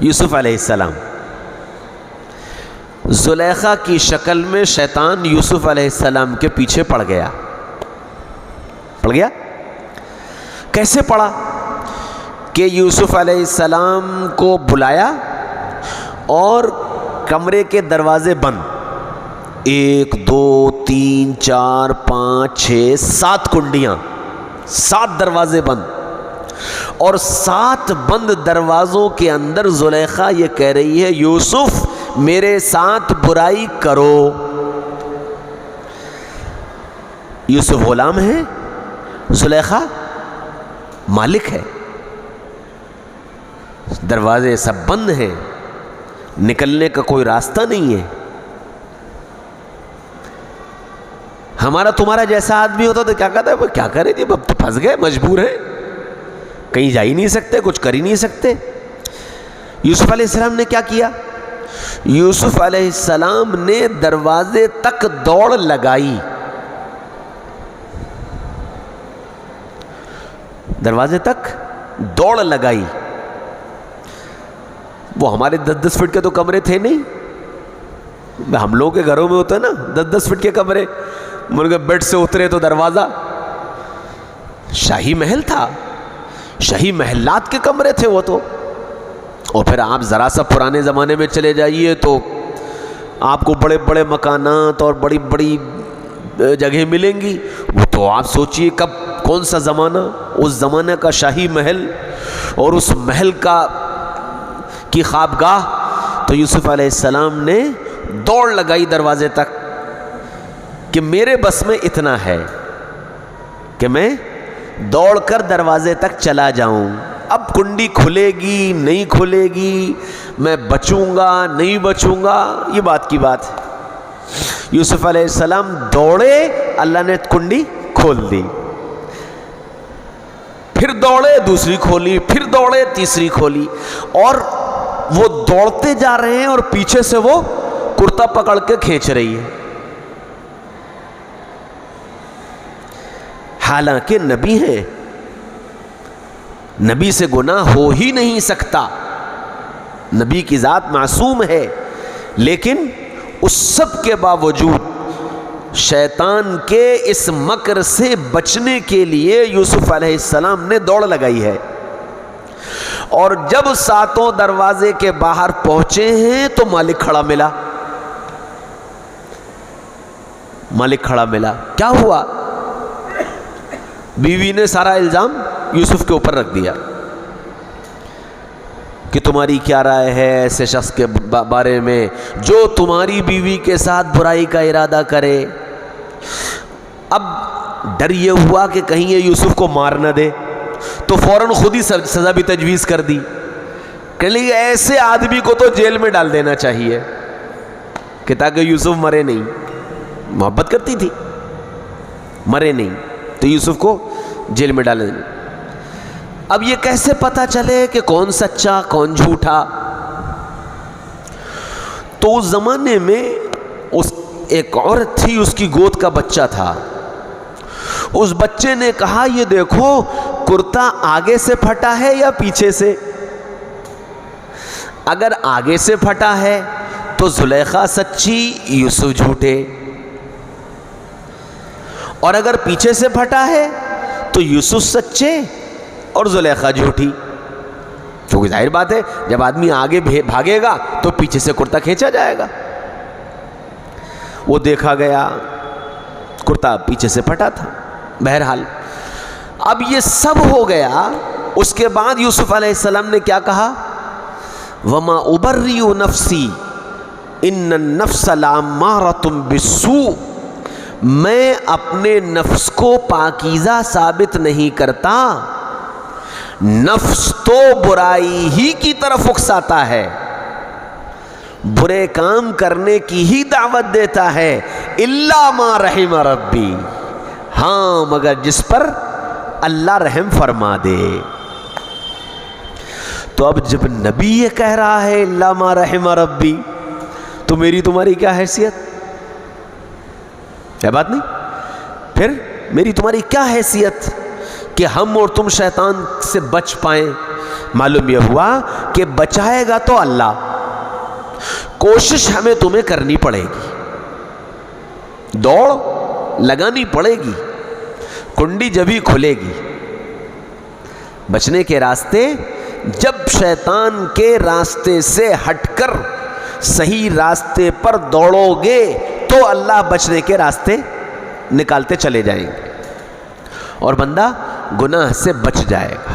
یوسف علیہ السلام، زلیخا کی شکل میں شیطان یوسف علیہ السلام کے پیچھے پڑ گیا۔ کیسے پڑا؟ کہ یوسف علیہ السلام کو بلایا اور کمرے کے دروازے بند، 1 2 3 4 5 6 7 کنڈیاں، 7 دروازے بند، اور 7 بند دروازوں کے اندر زلیخا یہ کہہ رہی ہے یوسف میرے ساتھ برائی کرو۔ یوسف غلام ہے، زلیخا مالک ہے، دروازے سب بند ہیں، نکلنے کا کوئی راستہ نہیں ہے۔ ہمارا تمہارا جیسا آدمی ہوتا تو کیا کہتا ہے، کیا کرے جی، اب تو پھنس گئے، مجبور ہیں، کہیں جا ہی نہیں سکتے، کچھ کر ہی نہیں سکتے۔ یوسف علیہ السلام نے کیا کیا؟ یوسف علیہ السلام نے دروازے تک دوڑ لگائی، دروازے تک دوڑ لگائی۔ وہ ہمارے 10-10 فٹ کے تو کمرے تھے نہیں، ہم لوگوں کے گھروں میں ہوتا ہے نا 10-10 فٹ کے کمرے، مرغے بیڈ سے اترے تو دروازہ۔ شاہی محل تھا، شاہی محلات کے کمرے تھے وہ تو۔ اور پھر آپ ذرا سا پرانے زمانے میں چلے جائیے تو آپ کو بڑے بڑے مکانات اور بڑی بڑی جگہیں ملیں گی، وہ تو آپ سوچئے کب کون سا زمانہ، اس زمانے کا شاہی محل اور اس محل کی خوابگاہ۔ تو یوسف علیہ السلام نے دوڑ لگائی دروازے تک کہ میرے بس میں اتنا ہے کہ میں دوڑ کر دروازے تک چلا جاؤں، اب کنڈی کھلے گی نہیں کھلے گی، میں بچوں گا نہیں بچوں گا، یہ بات کی بات ہے۔ یوسف علیہ السلام دوڑے، اللہ نے کنڈی کھول دی، پھر دوڑے دوسری کھولی، پھر دوڑے تیسری کھولی، اور وہ دوڑتے جا رہے ہیں اور پیچھے سے وہ کرتا پکڑ کے کھینچ رہی ہے۔ حالانکہ نبی ہیں، نبی سے گناہ ہو ہی نہیں سکتا، نبی کی ذات معصوم ہے، لیکن اس سب کے باوجود شیطان کے اس مکر سے بچنے کے لیے یوسف علیہ السلام نے دوڑ لگائی ہے۔ اور جب 7 دروازے کے باہر پہنچے ہیں تو مالک کھڑا ملا، مالک کھڑا ملا۔ کیا ہوا؟ بیوی نے سارا الزام یوسف کے اوپر رکھ دیا کہ تمہاری کیا رائے ہے ایسے شخص کے بارے میں جو تمہاری بیوی کے ساتھ برائی کا ارادہ کرے۔ اب ڈر یہ ہوا کہ کہیں یہ یوسف کو مار نہ دے، تو فوراً خود ہی سزا بھی تجویز کر دی کہ ایسے آدمی کو تو جیل میں ڈال دینا چاہیے کہ تاکہ یوسف مرے نہیں، محبت کرتی تھی، مرے نہیں تو یوسف کو جیل میں ڈالیں۔ اب یہ کیسے پتا چلے کہ کون سچا کون جھوٹا؟ تو اس زمانے میں ایک عورت تھی، اس کی گود کا بچہ تھا، اس بچے نے کہا یہ دیکھو کرتا آگے سے پھٹا ہے یا پیچھے سے؟ اگر آگے سے پھٹا ہے تو زلیخا سچی یوسف جھوٹے، اور اگر پیچھے سے پھٹا ہے تو یوسف سچے اور زلیخا جھوٹی۔ کیونکہ ظاہر بات ہے جب آدمی آگے بھاگے گا تو پیچھے سے کرتا کھینچا جائے گا۔ وہ دیکھا گیا کرتا پیچھے سے پھٹا تھا۔ بہرحال اب یہ سب ہو گیا، اس کے بعد یوسف علیہ السلام نے کیا کہا؟ وَمَا أُبَرِّئُ نَفْسِي إِنَّ النَّفْسَ لَأَمَّارَةٌ بِالسُّوءِ، میں اپنے نفس کو پاکیزہ ثابت نہیں کرتا، نفس تو برائی ہی کی طرف اکساتا ہے، برے کام کرنے کی ہی دعوت دیتا ہے، الا ما رحم ربی، ہاں مگر جس پر اللہ رحم فرما دے۔ تو اب جب نبی یہ کہہ رہا ہے الا ما رحم ربی، تو میری تمہاری کیا حیثیت؟ کیا بات نہیں؟ پھر میری تمہاری کیا حیثیت کہ ہم اور تم شیطان سے بچ پائیں؟ معلوم یہ ہوا کہ بچائے گا تو اللہ، کوشش ہمیں تمہیں کرنی پڑے گی، دوڑ لگانی پڑے گی، کنڈی جبھی کھلے گی۔ بچنے کے راستے، جب شیطان کے راستے سے ہٹ کر صحیح راستے پر دوڑو گے تو اللہ بچنے کے راستے نکالتے چلے جائیں گے اور بندہ گناہ سے بچ جائے گا۔